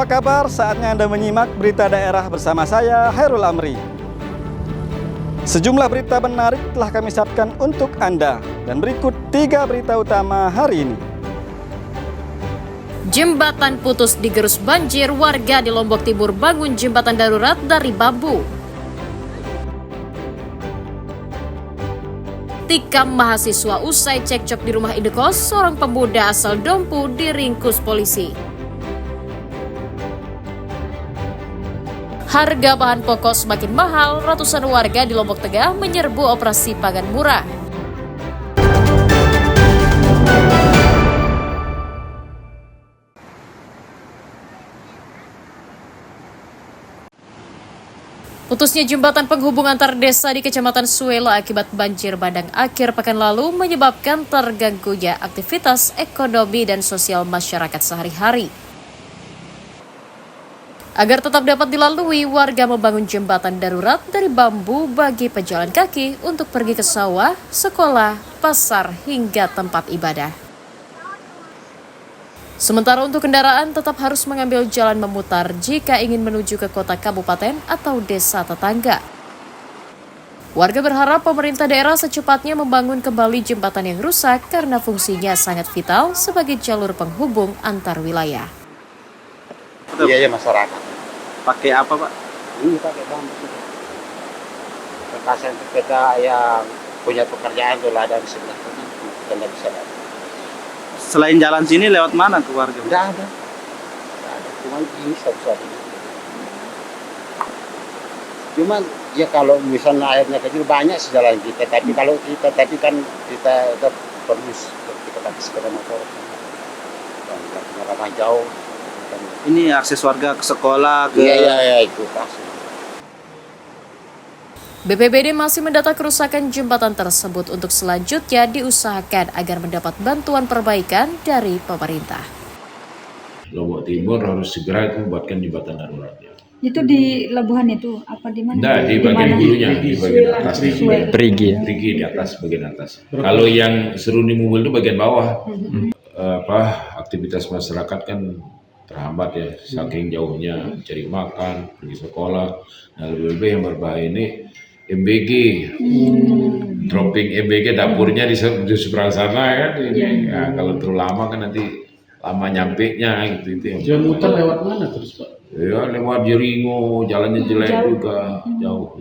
Apa kabar? Saatnya Anda menyimak berita daerah bersama saya, Hairul Amri. Sejumlah berita menarik telah kami siapkan untuk Anda. Dan berikut 3 berita utama hari ini. Jembatan putus digerus banjir, warga di Lombok Timur bangun jembatan darurat dari bambu. Tikam mahasiswa usai cekcok di rumah indekos, seorang pemuda asal Dompu diringkus polisi. Harga bahan pokok semakin mahal, ratusan warga di Lombok Tengah menyerbu operasi pangan murah. Putusnya jembatan penghubung antar desa di Kecamatan Suela akibat banjir bandang akhir pekan lalu menyebabkan terganggunya aktivitas ekonomi dan sosial masyarakat sehari-hari. Agar tetap dapat dilalui, warga membangun jembatan darurat dari bambu bagi pejalan kaki untuk pergi ke sawah, sekolah, pasar, hingga tempat ibadah. Sementara untuk kendaraan tetap harus mengambil jalan memutar jika ingin menuju ke kota kabupaten atau desa tetangga. Warga berharap pemerintah daerah secepatnya membangun kembali jembatan yang rusak karena fungsinya sangat vital sebagai jalur penghubung antar wilayah. Iya masyarakat. Pakai apa, Pak? Ini pakai bambu. Kekasihan kita yang punya pekerjaan itu lah dari sebelah sana. Kita nggak bisa dapat. Selain jalan sini, lewat mana ke warga? Nggak ada. Nggak ada. Cuma ini satu-satunya. Cuman ya kalau misalnya airnya kecil banyak sih jalan kita. Tapi kalau kita tadi kan kita perlu kita pakai sepeda motor. Dan ramah jauh. Ini akses warga ke sekolah, ke... Iya, itu pasti. BPBD masih mendata kerusakan jembatan tersebut untuk selanjutnya diusahakan agar mendapat bantuan perbaikan dari pemerintah. Lombok Timur harus segera itu membuatkan jembatan darurat. Itu di Labuhan itu apa di mana? Nah, di bagian hulunya, di bagian atasnya. Perigi di atas, bagian atas. Kalau yang Seruni Mubul itu bagian bawah. Aktivitas masyarakat kan terhambat ya, saking jauhnya cari makan, pergi sekolah. Nah, lebih-lebih yang berbahaya ini MBG, dropping MBG dapurnya di seberang sana kan. Ya, kalau terlalu lama kan nanti lama nyampe-nya gitu. Jalan muter lewat mana terus, Pak? Ya, lewat Jeringo, jalannya jelek juga, jauh.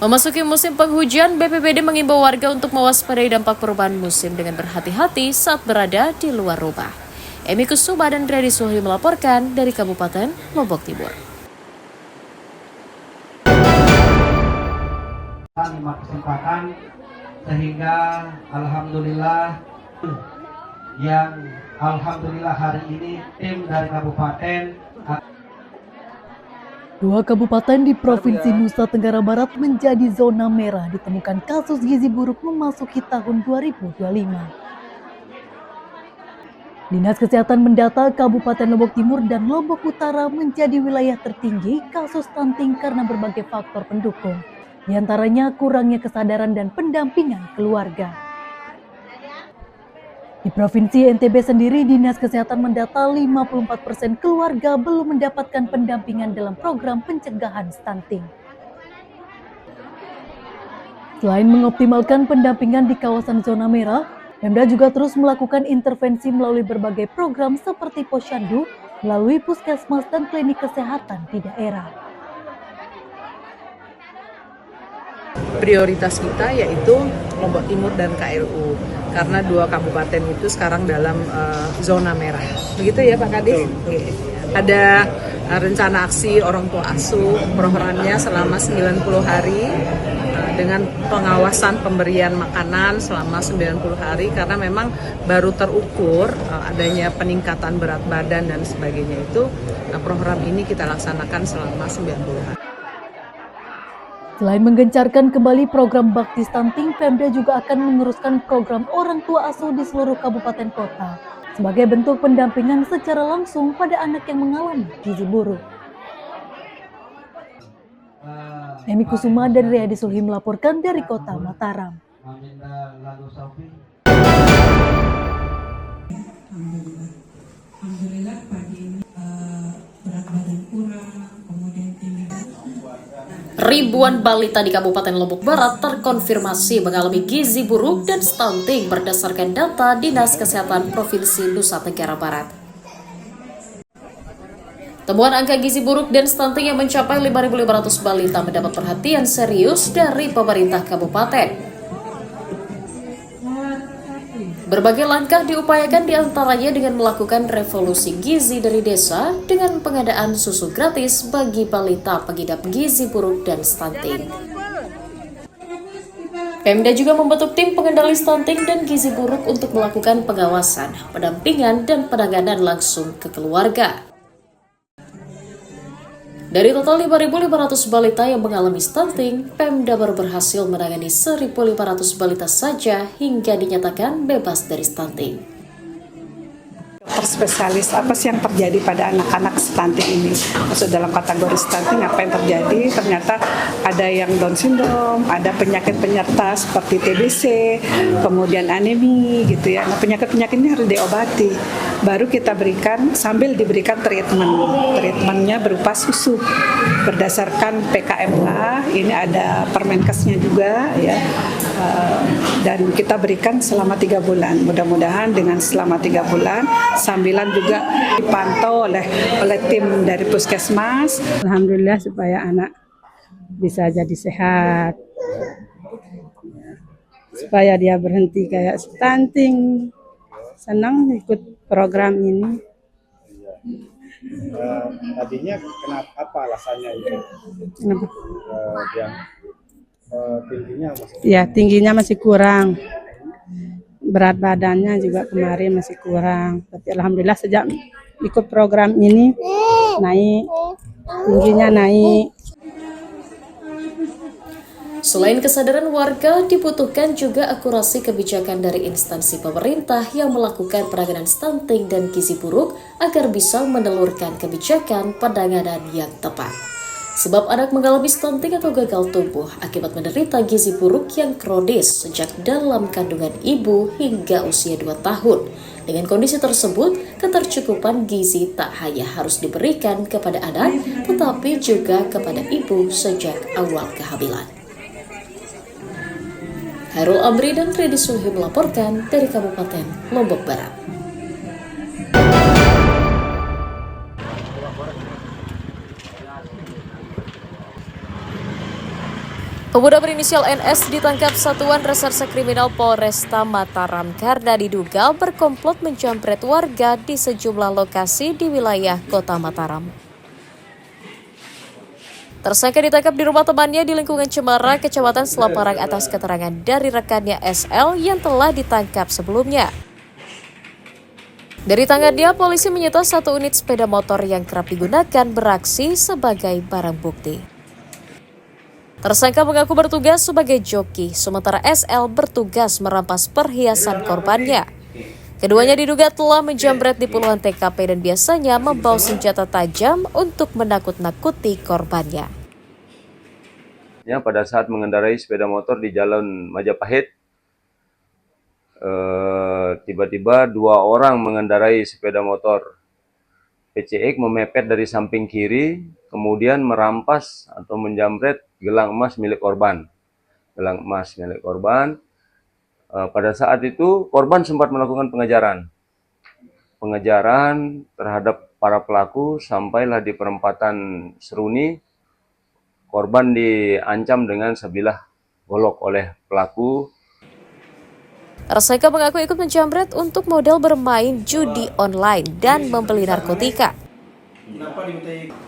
Memasuki musim penghujan, BPBD mengimbau warga untuk mewaspadai dampak perubahan musim dengan berhati-hati saat berada di luar rumah. Emi Kusuma dan Grady Suhli melaporkan dari Kabupaten Lombok Timur. 5 kesempatan sehingga alhamdulillah hari ini tim dari kabupaten 2 kabupaten di Provinsi Nusa Tenggara Barat menjadi zona merah ditemukan kasus gizi buruk memasuki tahun 2025. Dinas Kesehatan mendata Kabupaten Lombok Timur dan Lombok Utara menjadi wilayah tertinggi kasus stunting karena berbagai faktor pendukung, di antaranya kurangnya kesadaran dan pendampingan keluarga. Di Provinsi NTB sendiri, Dinas Kesehatan mendata 54% keluarga belum mendapatkan pendampingan dalam program pencegahan stunting. Selain mengoptimalkan pendampingan di kawasan zona merah, Pemda juga terus melakukan intervensi melalui berbagai program seperti Posyandu, melalui puskesmas dan klinik kesehatan di daerah. Prioritas kita yaitu Lombok Timur dan KLU, karena 2 kabupaten itu sekarang dalam zona merah. Begitu ya Pak Kadis? Okay. Ada rencana aksi orang tua asuh, programnya selama 90 hari dengan pengawasan pemberian makanan selama 90 hari karena memang baru terukur adanya peningkatan berat badan dan sebagainya itu. Program ini kita laksanakan selama 90 hari. Selain menggencarkan kembali program bakti stunting, Pemda juga akan meneruskan program orang tua asuh di seluruh kabupaten kota sebagai bentuk pendampingan secara langsung pada anak yang mengalami gizi buruk. Emi Kusuma dan Riyadi Sulhi melaporkan dari Kota Mataram. Alhamdulillah pagi ini berat badan kurang, kemudian tinggi. Ribuan balita di Kabupaten Lombok Barat terkonfirmasi mengalami gizi buruk dan stunting berdasarkan data Dinas Kesehatan Provinsi Nusa Tenggara Barat. Temuan angka gizi buruk dan stunting yang mencapai 5.500 balita mendapat perhatian serius dari pemerintah kabupaten. Berbagai langkah diupayakan diantaranya dengan melakukan revolusi gizi dari desa dengan pengadaan susu gratis bagi balita pengidap gizi buruk dan stunting. Pemda juga membentuk tim pengendali stunting dan gizi buruk untuk melakukan pengawasan, pendampingan, dan penanganan langsung ke keluarga. Dari total 5.500 balita yang mengalami stunting, Pemda baru berhasil menangani 1.500 balita saja hingga dinyatakan bebas dari stunting. Dokter spesialis apa sih yang terjadi pada anak-anak stunting ini? Maksud dalam kategori stunting apa yang terjadi? Ternyata ada yang Down syndrome, ada penyakit penyerta seperti TBC, kemudian anemi gitu ya. Nah, penyakit-penyakit ini harus diobati. Baru kita berikan sambil diberikan treatment. Treatmentnya berupa susu berdasarkan PKMK. Ini ada Permenkesnya juga ya. Dan kita berikan selama 3 bulan. Mudah-mudahan dengan selama 3 bulan sambilan juga dipantau oleh tim dari puskesmas. Alhamdulillah supaya anak bisa jadi sehat, supaya dia berhenti kayak stunting. Senang ikut program ini. Tadinya kenapa, apa alasannya itu? Kenapa? Tingginya masih Kurang. Berat badannya juga kemarin masih kurang. Tapi alhamdulillah sejak ikut program ini naik, tingginya naik. Selain kesadaran warga, dibutuhkan juga akurasi kebijakan dari instansi pemerintah yang melakukan penanganan stunting dan gizi buruk agar bisa menelurkan kebijakan penanganan yang tepat. Sebab anak mengalami stunting atau gagal tumbuh akibat menderita gizi buruk yang kronis sejak dalam kandungan ibu hingga usia 2 tahun. Dengan kondisi tersebut, ketercukupan gizi tak hanya harus diberikan kepada anak, tetapi juga kepada ibu sejak awal kehamilan. Hairul Amri dan Redi Sulhi melaporkan dari Kabupaten Lombok Barat. Pemuda berinisial NS ditangkap Satuan Reserse Kriminal Polresta Mataram karena diduga berkomplot menjamret warga di sejumlah lokasi di wilayah Kota Mataram. Tersangka ditangkap di rumah temannya di lingkungan Cemara, Kecamatan Selaparang atas keterangan dari rekannya SL yang telah ditangkap sebelumnya. Dari tangannya, polisi menyita 1 unit sepeda motor yang kerap digunakan beraksi sebagai barang bukti. Tersangka mengaku bertugas sebagai joki, sementara SL bertugas merampas perhiasan korbannya. Keduanya diduga telah menjamret di puluhan TKP dan biasanya membawa senjata tajam untuk menakut-nakuti korbannya. Pada saat mengendarai sepeda motor di Jalan Majapahit, tiba-tiba 2 orang mengendarai sepeda motor. PCX memepet dari samping kiri, kemudian merampas atau menjamret gelang emas milik korban. Pada saat itu korban sempat melakukan pengejaran terhadap para pelaku sampailah di perempatan Seruni. Korban diancam dengan sebilah golok oleh pelaku. Tersangka mengaku ikut menjamret untuk modal bermain judi online dan membeli narkotika.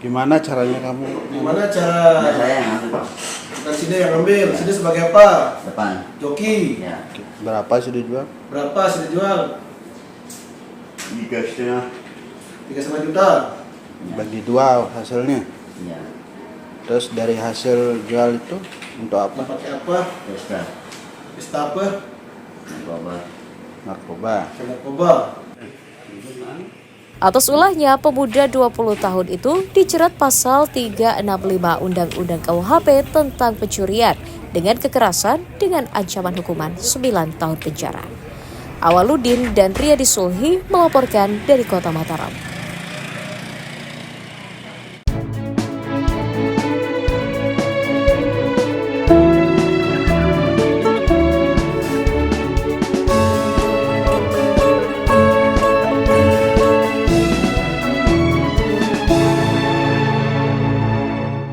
Gimana caranya kamu? Gimana cara? Saya yang ambil. Bukan Sida yang ambil. Sida sebagai apa? Depan. Joki. Ya. Berapa sudah jual? Berapa sudah jual? 3,5 juta. Bagi 2 hasilnya. Iya. Terus dari hasil jual itu untuk apa? Pakai apa? Pesta apa? Narkoba. Atas ulahnya, pemuda 20 tahun itu dijerat pasal 365 Undang-Undang KUHP tentang pencurian dengan kekerasan dengan ancaman hukuman 9 tahun penjara. Awaludin dan Riyadi Sulhi melaporkan dari Kota Mataram.